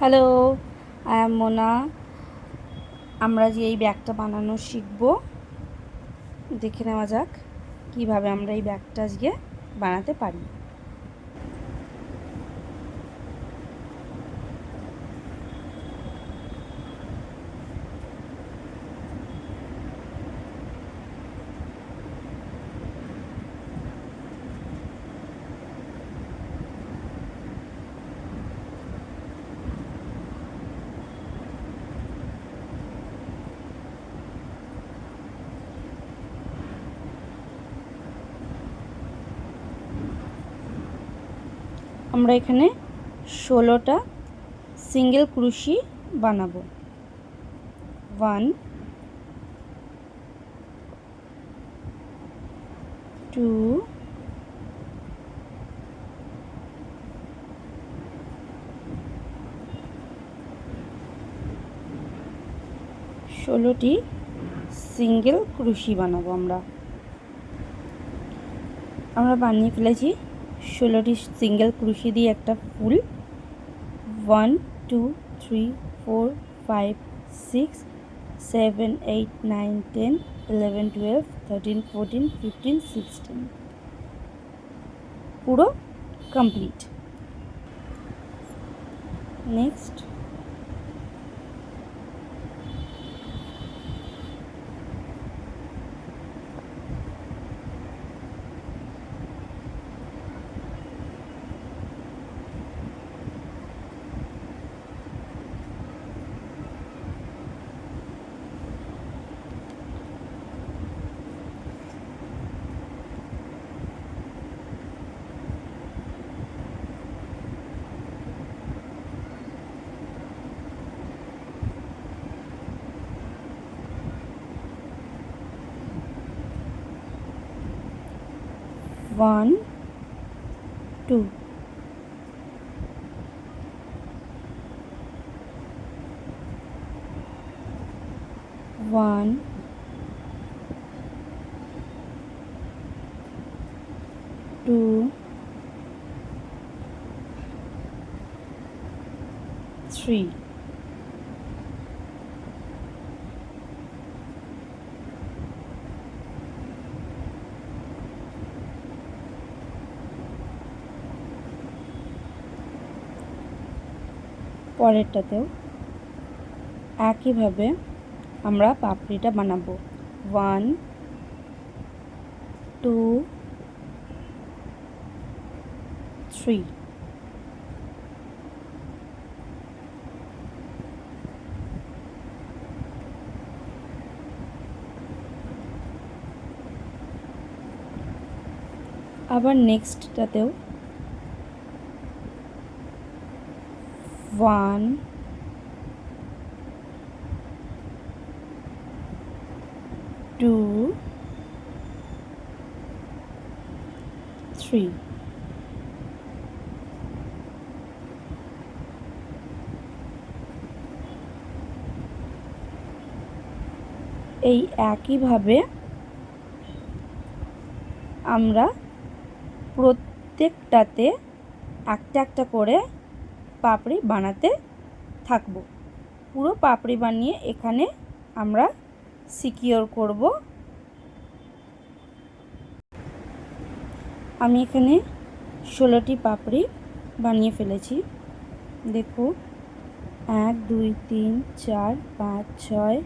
Hello, I am Mona. আমরা যে এই ব্যাগটা বানানো শিখব, দেখে নেওয়া যাক কীভাবে আমরা এই ব্যাগটা আজকে বানাতে পারি। আমরা এখানে 16টা সিঙ্গেল ক্রুশি বানাবো। 1 2 16টি সিঙ্গেল ক্রুশি বানাবো। আমরা বানিয়ে ফেলেছি 16টি সিঙ্গেল ক্রুশি দিয়ে একটা ফুল। 1 2 3 4 5 6 7 8 9 10 11 12 13 14 15 16 পুরো complete. Next one two one two three. পরেরটাতেও একইভাবে আমরা পাপড়িটা বানাবো। 1 2 3। আবার নেক্সটটাতেও 1 2 3। এই একইভাবে আমরা প্রত্যেকটাতে একটা একটা করে পাপড়ি বানাতে থাকবো। পুরো পাপড়ি বানিয়ে এখানে আমরা সিকিওর করব। আমি এখানে 16টি পাপড়ি বানিয়ে ফেলেছি। দেখো 1 2 3 4 5 6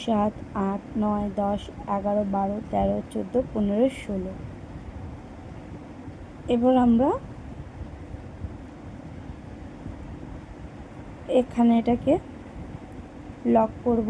7 8 9 10 11 12 13 14 15 16। এবার আমরা এখানে এটাকে লক করব।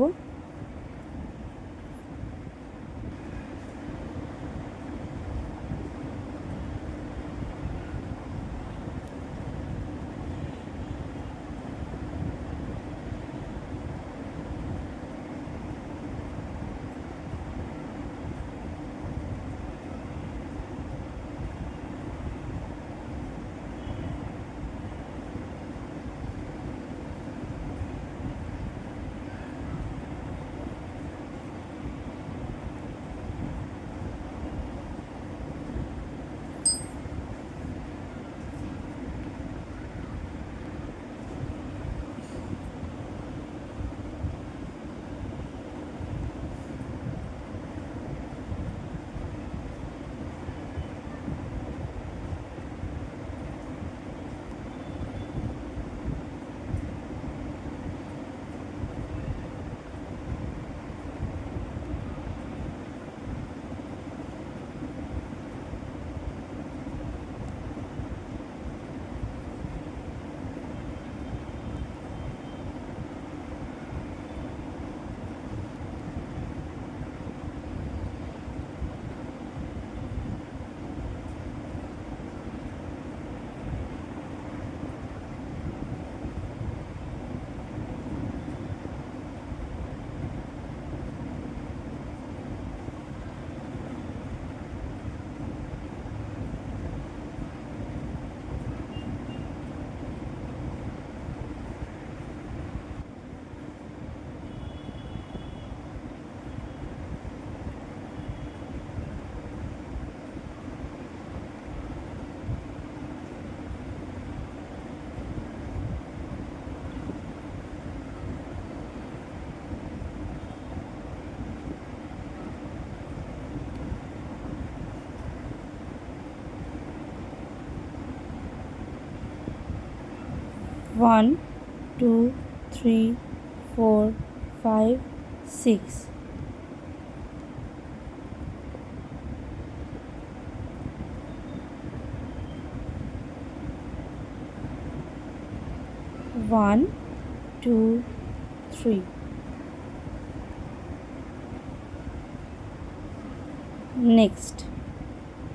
1 2 3 4 5 6 1 2 3 নেক্সট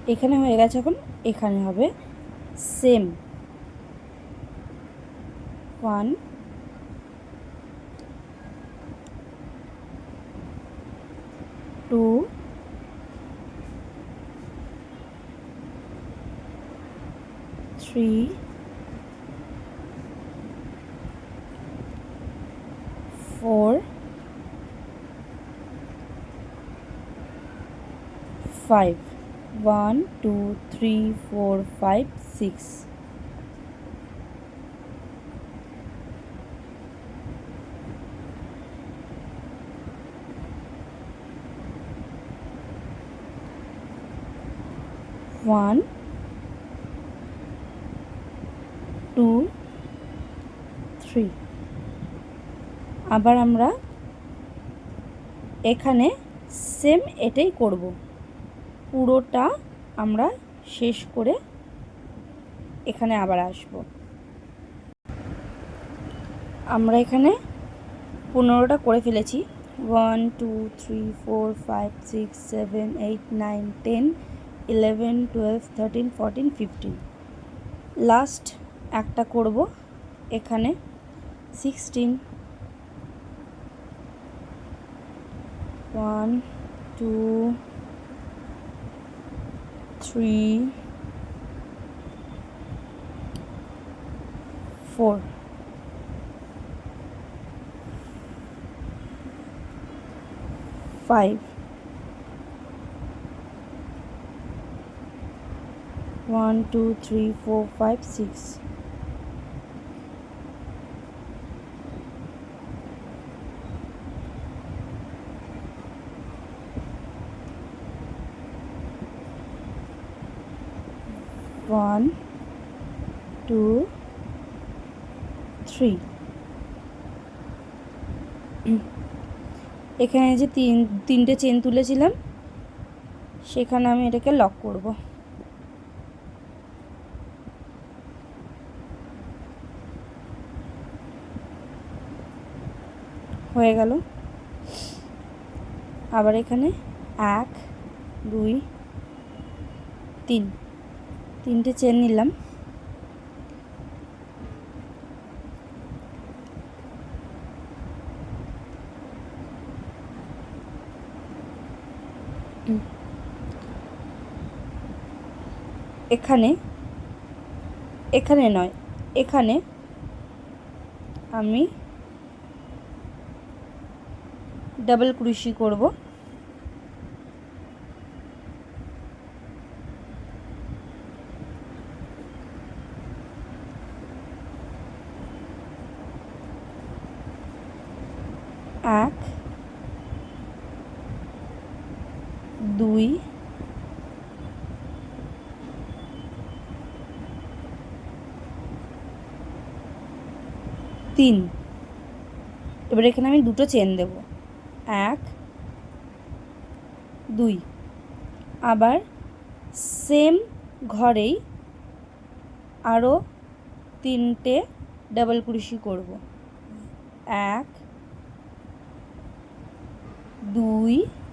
এখানে হয়ে গেছে এখন এখানে হবে সেম 1 2 3 4 5 1 2 3 4 5 6 1 2 3 আবার আমরা এখানে সেম এটাই করব পুরোটা আমরা শেষ করে এখানে আবার আসব আমরা এখানে 15টা করে ফেলেছি 1 2 3 4 5 6 7 8 9 10 11 12 13 14 15 লাস্ট একটা করব এখানে 16 1 2 3 4 5 1 2 3 4 5 6 1 2 3 এখানে যে তিনটে চেন তুলেছিলাম সেখানে আমি এটাকে লক করব হয়ে গেল আবার এখানে 1 2 3 তিনটে চেন নিলাম এখানে নয় এখানে আমি ডাবল ক্রোশি করব এক 2 3 এবার এখানে আমি দুটো চেন দেব 1 2 আবার সেম ঘরেই আরও তিনটে ডাবল ক্রোশি করব 1 2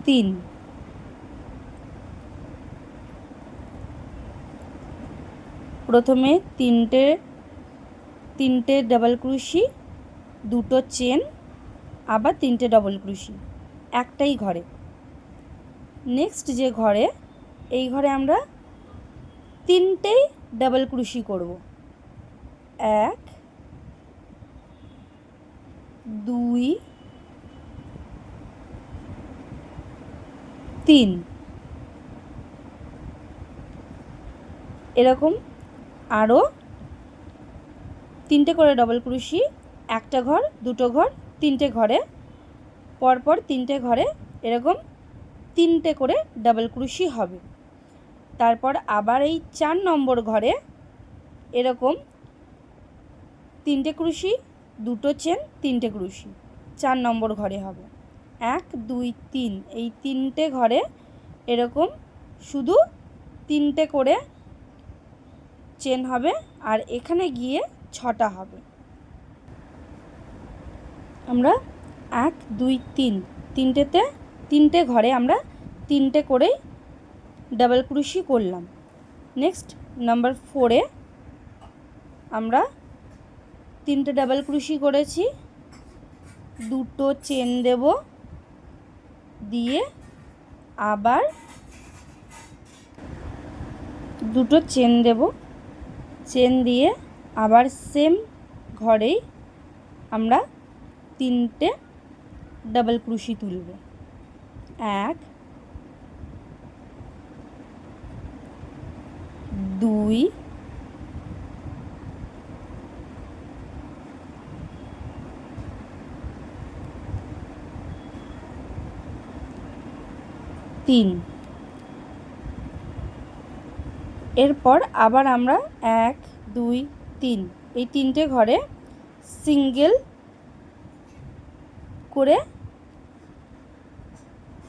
3 প্রথমে তিনটে ডাবল ক্রোশি দুটো চেন আবার তিনটে ডাবল ক্রোশি একটাই ঘরে নেক্সট যে ঘরে এই ঘরে আমরা তিনটেই ডাবল ক্রোশি করব 1 2 3 এরকম আরও তিনটে করে ডাবল ক্রোশি একটা ঘর দুটো ঘর তিনটে ঘরে পরপর তিনটে ঘরে এরকম তিনটে করে ডাবল ক্রোশি হবে তারপর আবার এই 4 নম্বর ঘরে এরকম 3টে ক্রুশি, 2টো চেন, 3টে ক্রুশি 4 নম্বর ঘরে হবে। 1 2 3 এই 3টে ঘরে এরকম শুধু 3টে করে চেন হবে, আর এখানে গিয়ে 6টা হবে। আমরা 1 2 3 তিনটেতে 3টে ঘরে আমরা 3টে করেই ডাবল ক্রুশি করলাম। নেক্সট নাম্বার 4-এ আমরা 3টে ডাবল ক্রুশি করেছি, 2টো চেন দেব, দিয়ে আবার 2টো চেন দেব, চেন দিয়ে আবার সেম ঘরেই আমরা 3টে ডাবল ক্রুশি তুলব। 1 2 3। এরপর আবার আমরা 1 2 3 এই 3টে ঘরে সিঙ্গেল করে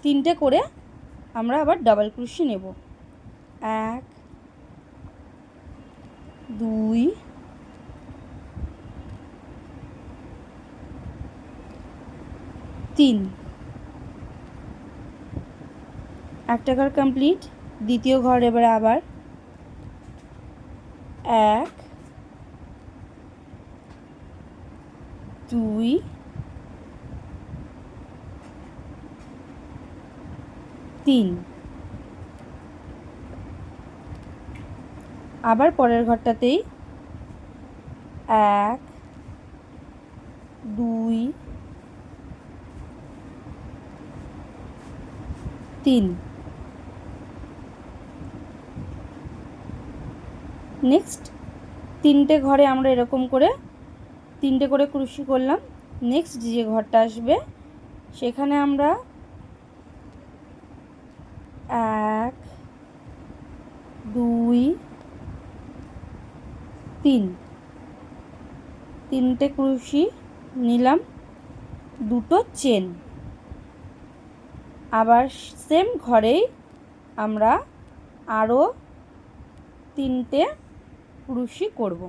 3টে করে আমরা আবার ডাবল ক্রুশি নেব। 1 2 3। একটা ঘর কমপ্লিট। দ্বিতীয় ঘর এবার আবার 1 2 3। আবার পরের ঘরটাতেই 1 2 3। নেক্সট 3টে ঘরে আমরা এরকম করে 3টে করে ক্রুশি করলাম। নেক্সট যে ঘরটা আসবে সেখানে আমরা 1 2 3 3টে ক্রুশি নিলাম, 2টো চেন। আবার সেম ঘরেই আমরা আরও 3টে ক্রুশি করব।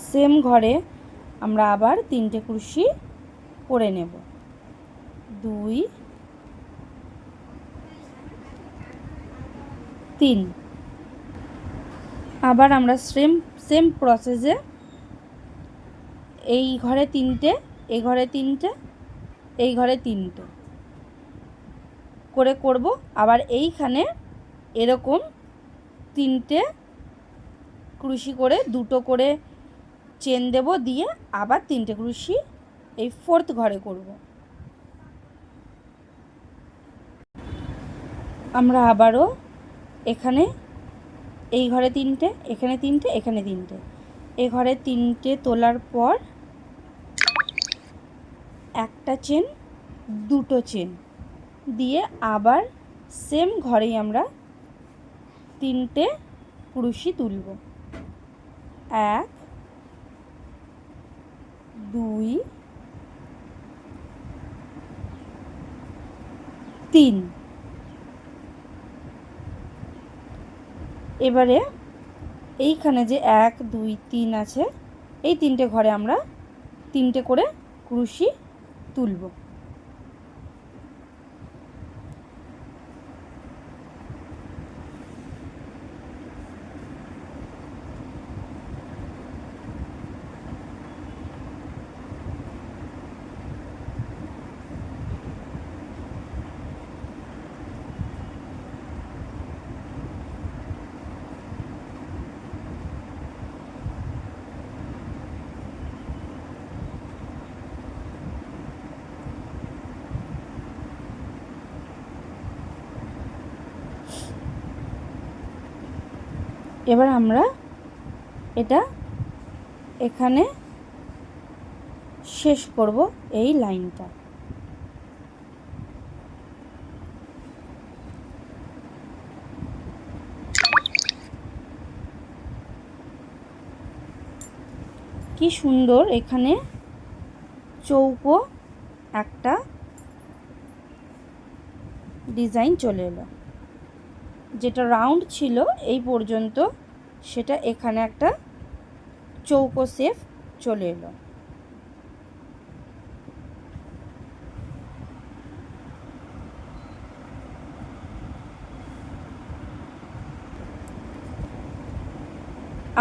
সেম ঘরে আমরা আবার 3টে ক্রুশি করে নেব। 2 3। আবার আমরা সেম প্রসেসে এই ঘরে 3টে, এই ঘরে 3টে, এই ঘরে 3টে করে করব। আবার এইখানে এরকম 3টে ক্রুশি করে 2টো করে চেন দেব, দিয়ে আবার 3টে ক্রুশি এই 4th ঘরে করব। আমরা আবারও এখানে এই ঘরে 3টে, এখানে 3টে, এখানে 3টে, এই ঘরে 3টে তোলার পর একটা চেন, 2টো চেন দিয়ে আবার সেম ঘরেই আমরা 3টে ক্রুশি তুলব। 1 2 3। এবারে এইখানে যে 1 2 3 আছে, এই 3টে ঘরে আমরা 3টে করে ক্রুশি তুলব। এবার আমরা এটা এখানে শেষ করব এই লাইনটা। কি সুন্দর এখানে চৌকো একটা ডিজাইন চলে এলো। যেটা রাউন্ড ছিল এই পর্যন্ত, সেটা এখানে একটা চৌকো শেপ চলে এলো।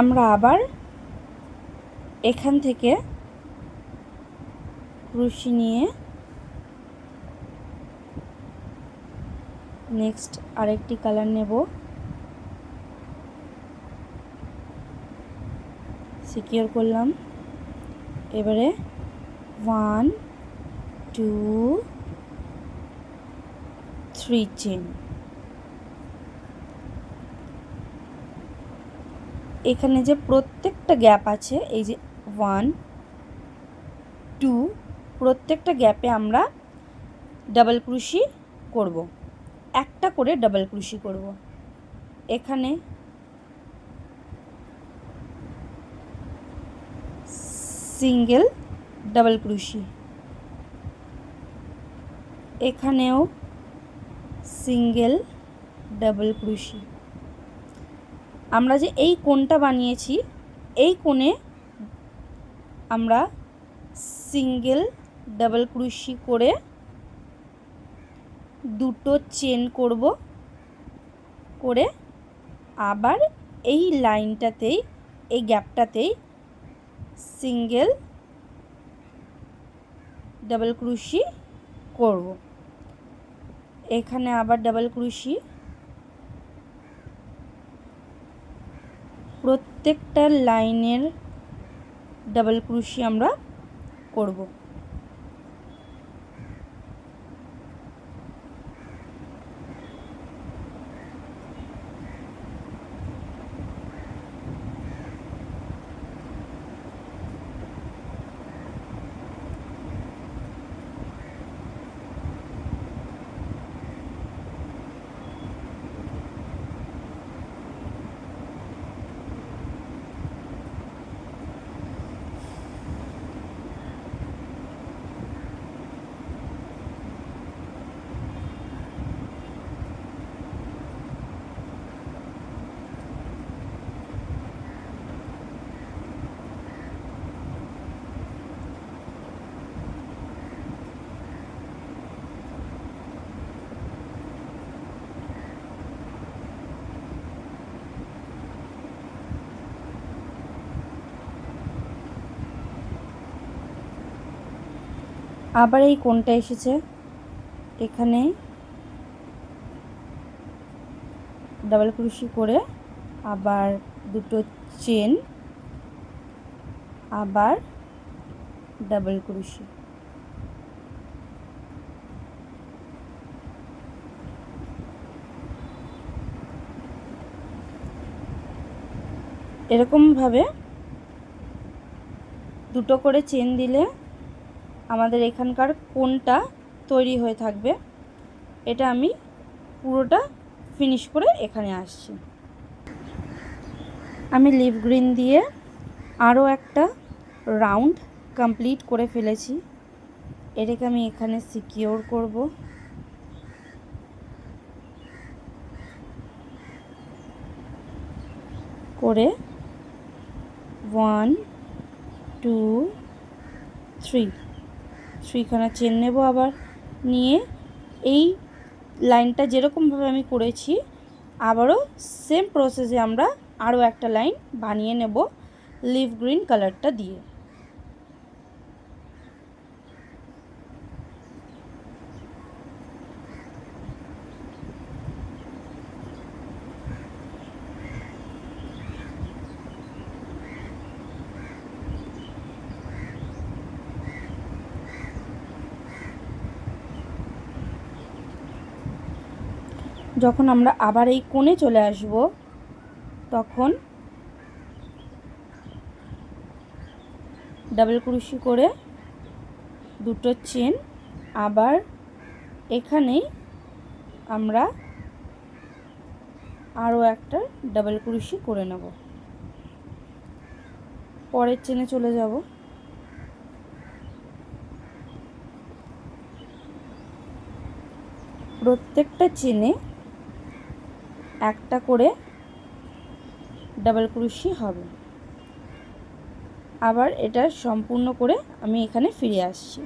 আমরা আবার এখান থেকে ক্রুশি নিয়ে নেক্সট আরেকটি কালার নেব। সিকিউর করলাম। এবারে 1 2 3 চেন। এখানে যে প্রত্যেকটা গ্যাপ আছে, এই যে 1 2, প্রত্যেকটা গ্যাপে আমরা ডাবল ক্রুশি করব, একটা করে ডাবল ক্রুশি করব। এখানে সিঙ্গেল ডাবল ক্রুশি, এখানেও সিঙ্গেল ডাবল ক্রুশি। আমরা যে এই কোণটা বানিয়েছি, এই কোণে আমরা সিঙ্গেল ডাবল ক্রুশি করে দুটো চেন করব, করে আবার এই লাইনটাতেই, এই গ্যাপটাতেই সিঙ্গেল ডাবল ক্রুশি করব। এখানে আবার ডাবল ক্রুশি, প্রত্যেকটা লাইনের ডাবল ক্রুশি আমরা করব। আবার এই কোণটা এসেছে, এখানে ডাবল ক্রুশি করে আবার দুটো চেন, আবার ডাবল ক্রুশি। এরকমভাবে দুটো করে চেন দিলে আমাদের এখানকার কোণটা তৈরি হয়ে থাকবে। এটা আমি পুরোটা ফিনিশ করে এখানে আসছি। আমি লিভ গ্রিন দিয়ে আরও একটা রাউন্ড কমপ্লিট করে ফেলেছি। এটাকে আমি এখানে সিকিউর করব। করে 1 2 3 3খানা চেন নেব। আবার নিয়ে এই লাইনটা যেরকমভাবে আমি করেছি, আবারও সেম প্রসেসে আমরা আরও একটা লাইন বানিয়ে নেব লিভ গ্রিন কালারটা দিয়ে। যখন আমরা আবার এই কোণে চলে আসব, তখন ডাবল ক্রুশি করে দুটো চেন, আবার এখানেই আমরা আরও একটা ডাবল ক্রুশি করে নেব। পরের চেনে চলে যাব। প্রত্যেকটা চেনে একটা করে ডাবল ক্রোশি হবে। আবার এটা সম্পূর্ণ করে আমি এখানে ফিরে আসছি।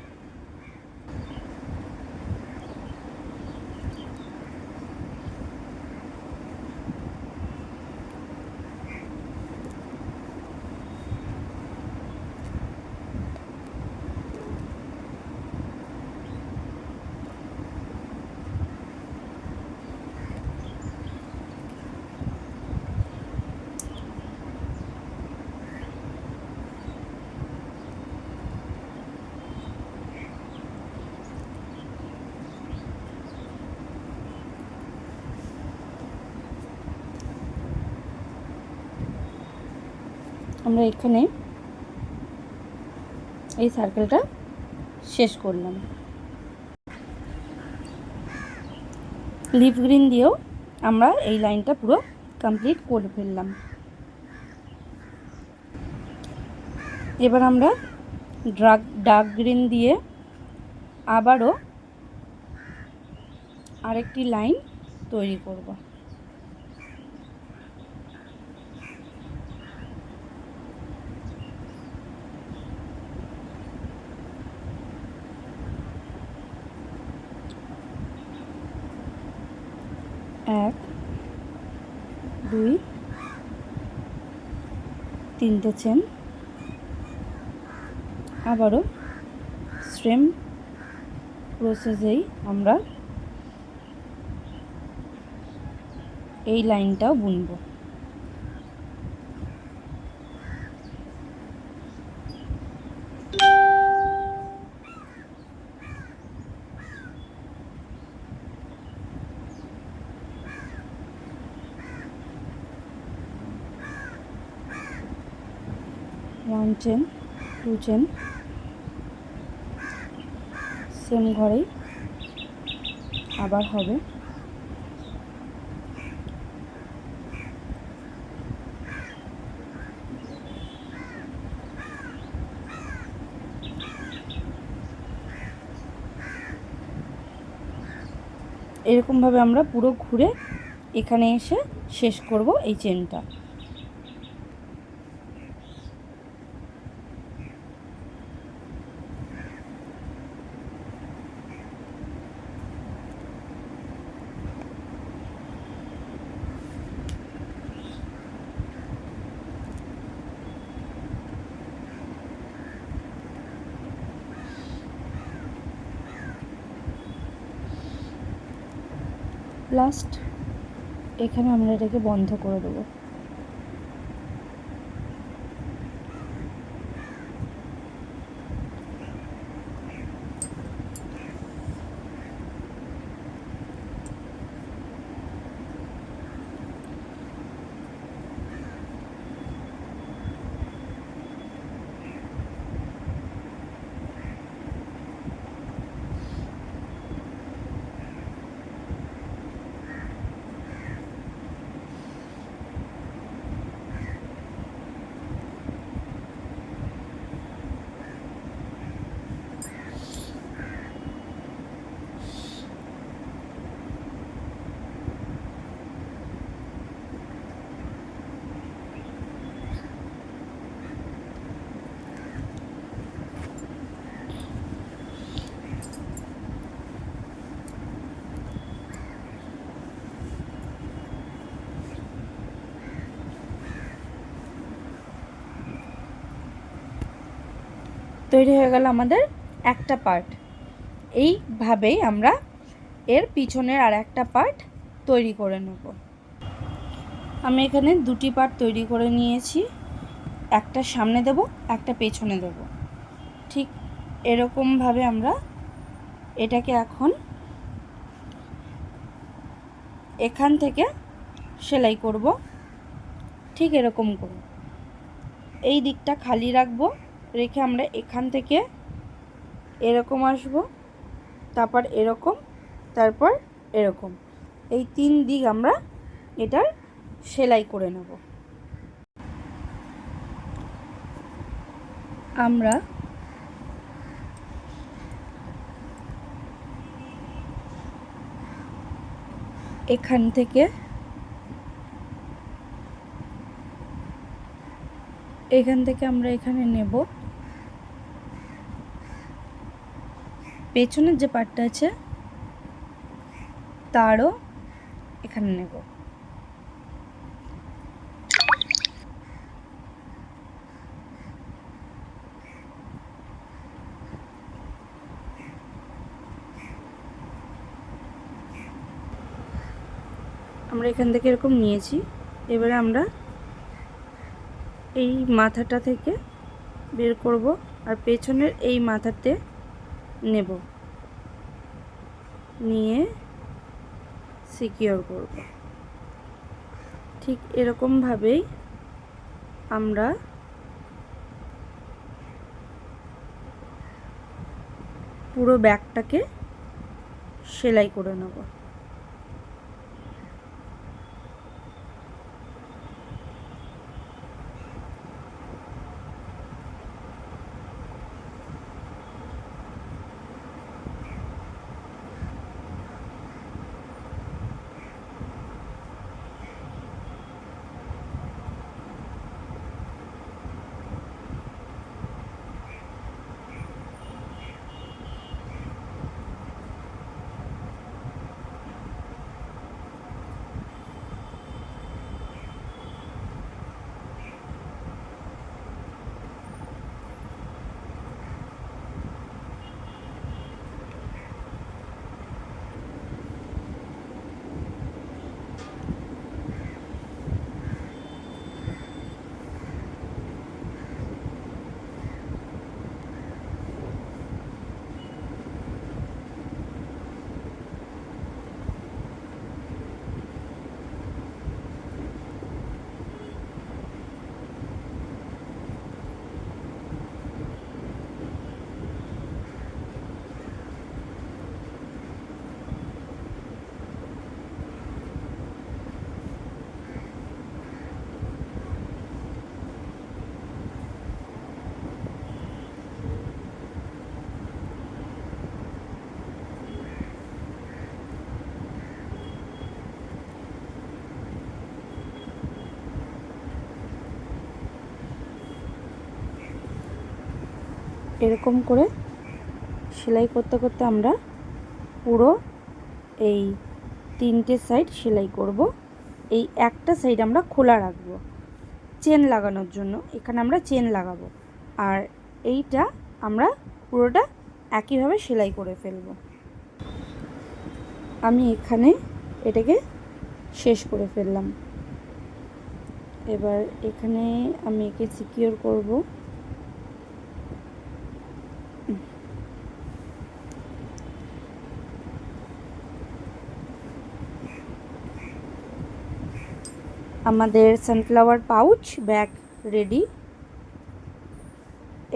আমরা এখানে এই সার্কেলটা শেষ করলাম। লিফ গ্রিন দিয়েও আমরা এই লাইনটা পুরো কমপ্লিট করে ফেললাম। এবার আমরা ডার্ক গ্রিন দিয়ে আবারও আরেকটি লাইন তৈরি করব। এক, দুই, তিনটে চেন, আবারও সেম প্রসেসেই আমরা এই লাইনটাও বুনবো। One chain, two chain, same ঘরেই আবার হবে। এরকমভাবে আমরা পুরো ঘুরে এখানে এসে শেষ করব এই চেনটা। লাস্ট এখানে আমরা এটাকে বন্ধ করে দেবো। তৈরি হয়ে গেল আমাদের একটা পার্ট। এইভাবেই আমরা এর পিছনের আর একটা পার্ট তৈরি করে নেব। আমি এখানে দুটি পার্ট তৈরি করে নিয়েছি, একটা সামনে দেব, একটা পেছনে দেব। ঠিক এরকমভাবে আমরা এটাকে এখন এখান থেকে সেলাই করব। ঠিক এরকম করে এই দিকটা খালি রাখবো, রেখে আমরা এখান থেকে এরকম আসব, তারপর এরকম, তারপর এরকম, এই তিন দিক আমরা এটার সেলাই করে নেব। আমরা এখান থেকে আমরা এখানে নেব, পেছনের যে পার্টটা আছে তারও এখানে নেব। আমরা এখান থেকে এরকম নিয়েছি। এবারে আমরা এই মাথাটা থেকে বের করব আর পেছনের এই মাথাতে নেব, নিয়ে সিকিউর করব। ঠিক এরকমভাবেই আমরা পুরো ব্যাগটাকে সেলাই করে নেব। এরকম করে সেলাই করতে করতে আমরা পুরো এই 3টে সাইড সেলাই করব। এই একটা সাইড আমরা খোলা রাখব চেন লাগানোর জন্য, এখানে আমরা চেন লাগাবো, আর এইটা আমরা পুরোটা একইভাবে সেলাই করে ফেলব। আমি এখানে এটাকে শেষ করে ফেললাম। এবার এখানে আমি একে সিকিউর করব। আমাদের সানফ্লাওয়ার পাউচ ব্যাগ রেডি।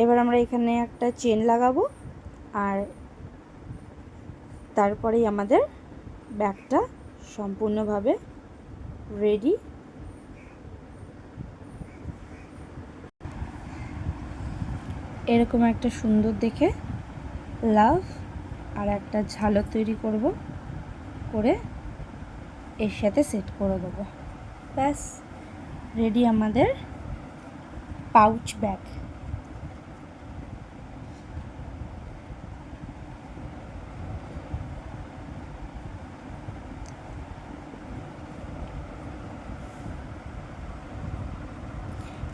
এবার আমরা এখানে একটা চেন লাগাবো আর তারপরেই আমাদের ব্যাগটা সম্পূর্ণভাবে রেডি। এরকম একটা সুন্দর দেখে লাভ আর একটা ঝালর তৈরি করব, করে এর সাথে সেট করে দেবো। ব্যাস রেডি আমাদের পাউচ ব্যাগ।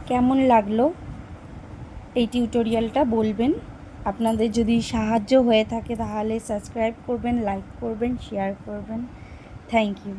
কেমন লাগলো এই টিউটোরিয়ালটা বলবেন। আপনাদের যদি সাহায্য হয়ে থাকে তাহলে সাবস্ক্রাইব করবেন, লাইক করবেন, শেয়ার করবেন। Thank you.